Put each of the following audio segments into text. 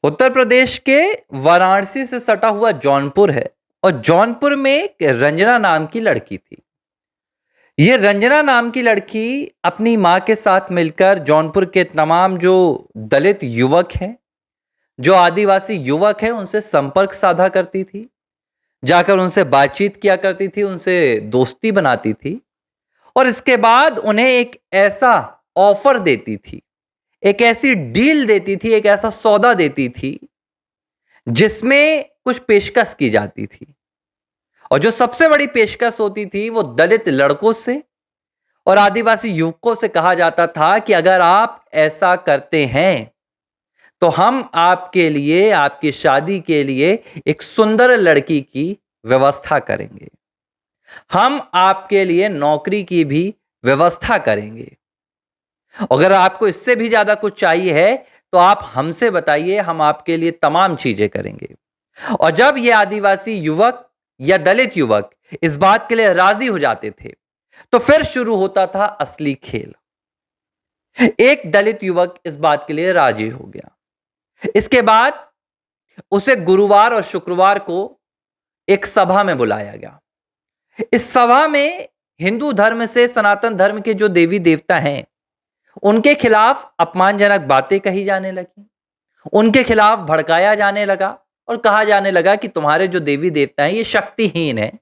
उत्तर प्रदेश के वाराणसी से सटा हुआ जौनपुर है और जौनपुर में एक रंजना नाम की लड़की थी। ये रंजना नाम की लड़की अपनी माँ के साथ मिलकर जौनपुर के तमाम जो दलित युवक हैं, जो आदिवासी युवक हैं, उनसे संपर्क साधा करती थी, जाकर उनसे बातचीत किया करती थी, उनसे दोस्ती बनाती थी और इसके बाद उन्हें एक ऐसा ऑफर देती थी, एक ऐसी डील देती थी, एक ऐसा सौदा देती थी जिसमें कुछ पेशकश की जाती थी। और जो सबसे बड़ी पेशकश होती थी वो दलित लड़कों से और आदिवासी युवकों से कहा जाता था कि अगर आप ऐसा करते हैं तो हम आपके लिए, आपकी शादी के लिए एक सुंदर लड़की की व्यवस्था करेंगे, हम आपके लिए नौकरी की भी व्यवस्था करेंगे। अगर आपको इससे भी ज्यादा कुछ चाहिए है तो आप हमसे बताइए, हम आपके लिए तमाम चीजें करेंगे। और जब ये आदिवासी युवक या दलित युवक इस बात के लिए राजी हो जाते थे तो फिर शुरू होता था असली खेल। एक दलित युवक इस बात के लिए राजी हो गया। इसके बाद उसे गुरुवार और शुक्रवार को एक सभा में बुलाया गया। इस सभा में हिंदू धर्म से सनातन धर्म के जो देवी देवता हैं उनके खिलाफ अपमानजनक बातें कही जाने लगी, उनके खिलाफ भड़काया जाने लगा और कहा जाने लगा कि तुम्हारे जो देवी देवता हैं ये शक्तिहीन हैं,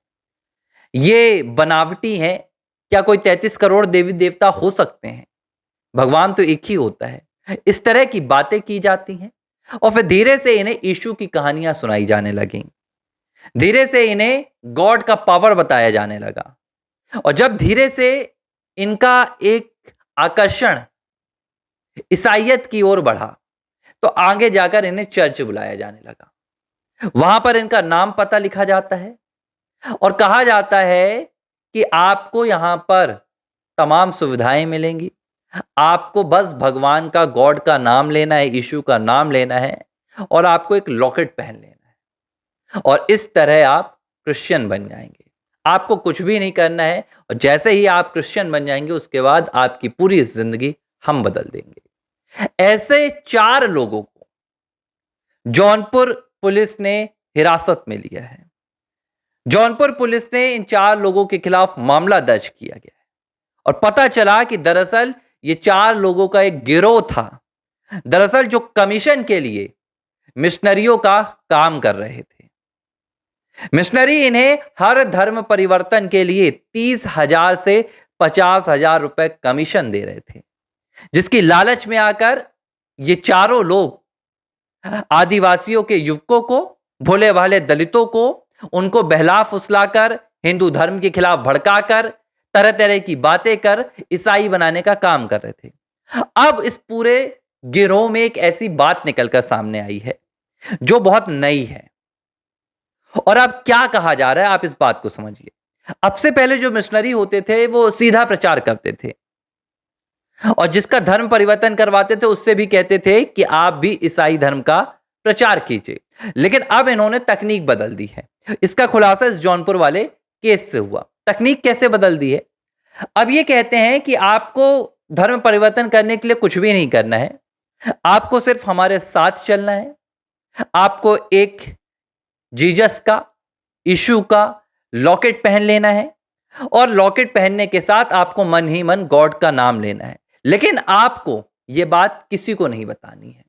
ये बनावटी हैं। क्या कोई 33 करोड़ देवी देवता हो सकते हैं? भगवान तो एक ही होता है। इस तरह की बातें की जाती हैं और फिर धीरे से इन्हें यीशु की कहानियां सुनाई जाने लगी। धीरे से इन्हें गॉड का पावर बताया जाने लगा और जब धीरे से इनका एक आकर्षण ईसाइयत की ओर बढ़ा तो आगे जाकर इन्हें चर्च बुलाया जाने लगा। वहां पर इनका नाम पता लिखा जाता है और कहा जाता है कि आपको यहां पर तमाम सुविधाएं मिलेंगी, आपको बस भगवान का, गॉड का नाम लेना है, यीशु का नाम लेना है और आपको एक लॉकेट पहन लेना है और इस तरह आप क्रिश्चियन बन जाएंगे। आपको कुछ भी नहीं करना है और जैसे ही आप क्रिश्चियन बन जाएंगे उसके बाद आपकी पूरी जिंदगी हम बदल देंगे। ऐसे 4 लोगों को जौनपुर पुलिस ने हिरासत में लिया है। जौनपुर पुलिस ने इन 4 लोगों के खिलाफ मामला दर्ज किया गया है और पता चला कि दरअसल ये 4 लोगों का एक गिरोह था। दरअसल जो कमीशन के लिए मिशनरियों का काम कर रहे थे। मिशनरी इन्हें हर धर्म परिवर्तन के लिए 30,000 से 50,000 रुपए कमीशन दे रहे थे, जिसकी लालच में आकर ये चारों लोग आदिवासियों के युवकों को, भोले भाले दलितों को, उनको बहला फुसलाकर, हिंदू धर्म के खिलाफ भड़काकर, तरह तरह की बातें कर ईसाई बनाने का काम कर रहे थे। अब इस पूरे गिरोह में एक ऐसी बात निकलकर सामने आई है जो बहुत नई है और अब क्या कहा जा रहा है आप इस बात को समझिए। अब से पहले जो मिशनरी होते थे वो सीधा प्रचार करते थे और जिसका धर्म परिवर्तन करवाते थे उससे भी कहते थे कि आप भी ईसाई धर्म का प्रचार कीजिए। लेकिन अब इन्होंने तकनीक बदल दी है। इसका खुलासा इस जौनपुर वाले केस से हुआ। तकनीक कैसे बदल दी है? अब ये कहते हैं कि आपको धर्म परिवर्तन करने के लिए कुछ भी नहीं करना है, आपको सिर्फ हमारे साथ चलना है। आपको एक जीसस का, यीशु का लॉकेट पहन लेना है और लॉकेट पहनने के साथ आपको मन ही मन गॉड का नाम लेना है। लेकिन आपको यह बात किसी को नहीं बतानी है।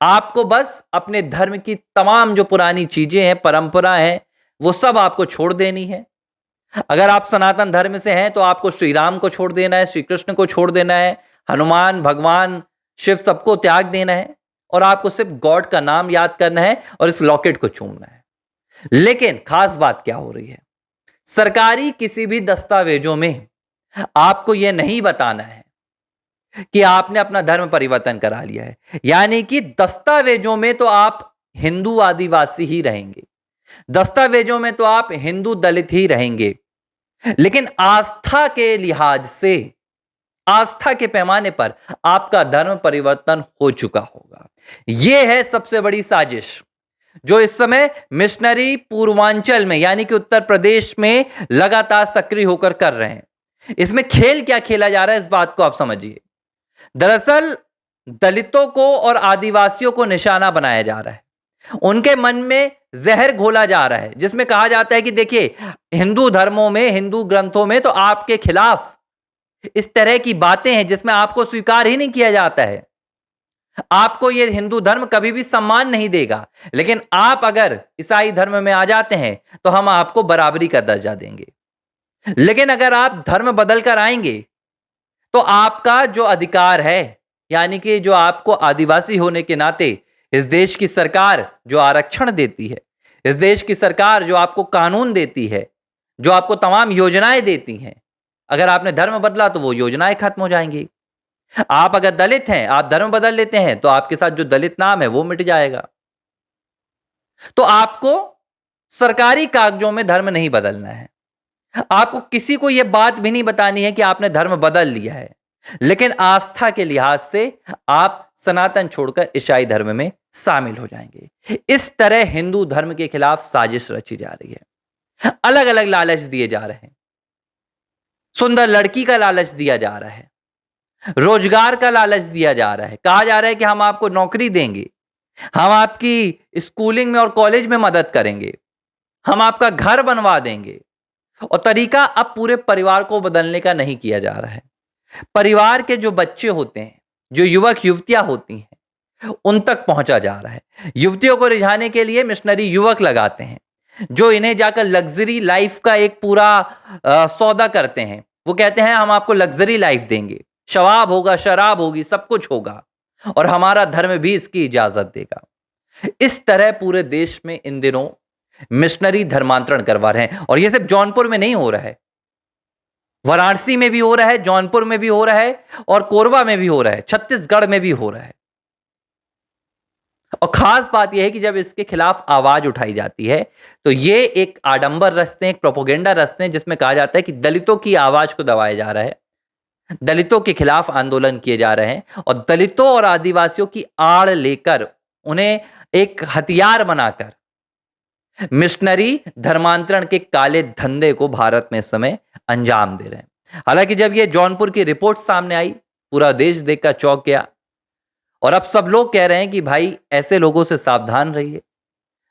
आपको बस अपने धर्म की तमाम जो पुरानी चीजें हैं, परंपरा हैं, वो सब आपको छोड़ देनी है। अगर आप सनातन धर्म से हैं तो आपको श्री राम को छोड़ देना है, श्री कृष्ण को छोड़ देना है, हनुमान, भगवान, शिव सबको त्याग देना है और आपको सिर्फ गॉड का नाम याद करना है और इस लॉकेट को चूमना है। लेकिन खास बात क्या हो रही है? सरकारी किसी भी दस्तावेजों में आपको यह नहीं बताना है कि आपने अपना धर्म परिवर्तन करा लिया है। यानी कि दस्तावेजों में तो आप हिंदू आदिवासी ही रहेंगे, दस्तावेजों में तो आप हिंदू दलित ही रहेंगे, लेकिन आस्था के लिहाज से, आस्था के पैमाने पर आपका धर्म परिवर्तन हो चुका होगा। यह है सबसे बड़ी साजिश जो इस समय मिशनरी पूर्वांचल में यानी कि उत्तर प्रदेश में लगातार सक्रिय होकर कर रहे हैं। इसमें खेल क्या खेला जा रहा है इस बात को आप समझिए। दरअसल दलितों को और आदिवासियों को निशाना बनाया जा रहा है। उनके मन में जहर घोला जा रहा है, जिसमें कहा जाता है कि देखिए, हिंदू धर्मों में, हिंदू ग्रंथों में तो आपके खिलाफ इस तरह की बातें हैं जिसमें आपको स्वीकार ही नहीं किया जाता है। आपको यह हिंदू धर्म कभी भी सम्मान नहीं देगा, लेकिन आप अगर ईसाई धर्म में आ जाते हैं तो हम आपको बराबरी का दर्जा देंगे। लेकिन अगर आप धर्म बदल कर आएंगे तो आपका जो अधिकार है, यानी कि जो आपको आदिवासी होने के नाते इस देश की सरकार जो आरक्षण देती है, इस देश की सरकार जो आपको कानून देती है, जो आपको तमाम योजनाएं देती हैं, अगर आपने धर्म बदला तो वो योजनाएं खत्म हो जाएंगी। आप अगर दलित हैं, आप धर्म बदल लेते हैं तो आपके साथ जो दलित नाम है वो मिट जाएगा। तो आपको सरकारी कागजों में धर्म नहीं बदलना है। आपको किसी को यह बात भी नहीं बतानी है कि आपने धर्म बदल लिया है, लेकिन आस्था के लिहाज से आप सनातन छोड़कर ईसाई धर्म में शामिल हो जाएंगे। इस तरह हिंदू धर्म के खिलाफ साजिश रची जा रही है। अलग अलग लालच दिए जा रहे हैं। सुंदर लड़की का लालच दिया जा रहा है, रोजगार का लालच दिया जा रहा है। कहा जा रहा है कि हम आपको नौकरी देंगे, हम आपकी स्कूलिंग में और कॉलेज में मदद करेंगे, हम आपका घर बनवा देंगे। और तरीका अब पूरे परिवार को बदलने का नहीं किया जा रहा है। परिवार के जो बच्चे होते हैं, जो युवक युवतियां होती हैं, उन तक पहुंचा जा रहा है। युवतियों को रिझाने के लिए मिशनरी युवक लगाते हैं, जो इन्हें जाकर लग्जरी लाइफ का एक पूरा सौदा करते हैं। वो कहते हैं हम आपको लग्जरी लाइफ देंगे, शराब होगा, शराब होगी, सब कुछ होगा, और हमारा धर्म भी इसकी इजाजत देगा। इस तरह पूरे देश में इन दिनों मिशनरी धर्मांतरण करवा रहे हैं। और यह सिर्फ जौनपुर में नहीं हो रहा है, वाराणसी में भी हो रहा है, जौनपुर में भी हो रहा है, और कोरबा में भी हो रहा है, छत्तीसगढ़ में भी हो रहा है। और खास बात यह है कि जब इसके खिलाफ आवाज उठाई जाती है तो ये एक आडंबर रचते हैं, एक प्रोपोगेंडा रचते हैं, जिसमें कहा जाता है कि दलितों की आवाज को दबाया जा रहा है, दलितों के खिलाफ आंदोलन किए जा रहे हैं, और दलितों और आदिवासियों की आड़ लेकर, उन्हें एक हथियार बनाकर मिशनरी धर्मांतरण के काले धंधे को भारत में इस समय अंजाम दे रहे हैं। हालांकि जब ये जौनपुर की रिपोर्ट सामने आई, पूरा देश देखकर चौंक गया, और अब सब लोग कह रहे हैं कि भाई ऐसे लोगों से सावधान रहिए।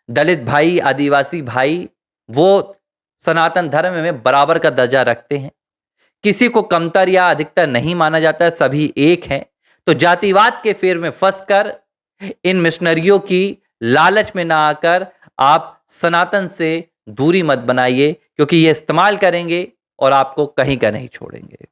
दलित भाई, आदिवासी भाई, वो सनातन धर्म में बराबर का दर्जा रखते हैं, किसी को कमतर या अधिकतर नहीं माना जाता है, सभी एक हैं। तो जातिवाद के फेर में फंसकर इन मिशनरियों की लालच में ना आकर आप सनातन से दूरी मत बनाइए, क्योंकि ये इस्तेमाल करेंगे और आपको कहीं का नहीं छोड़ेंगे।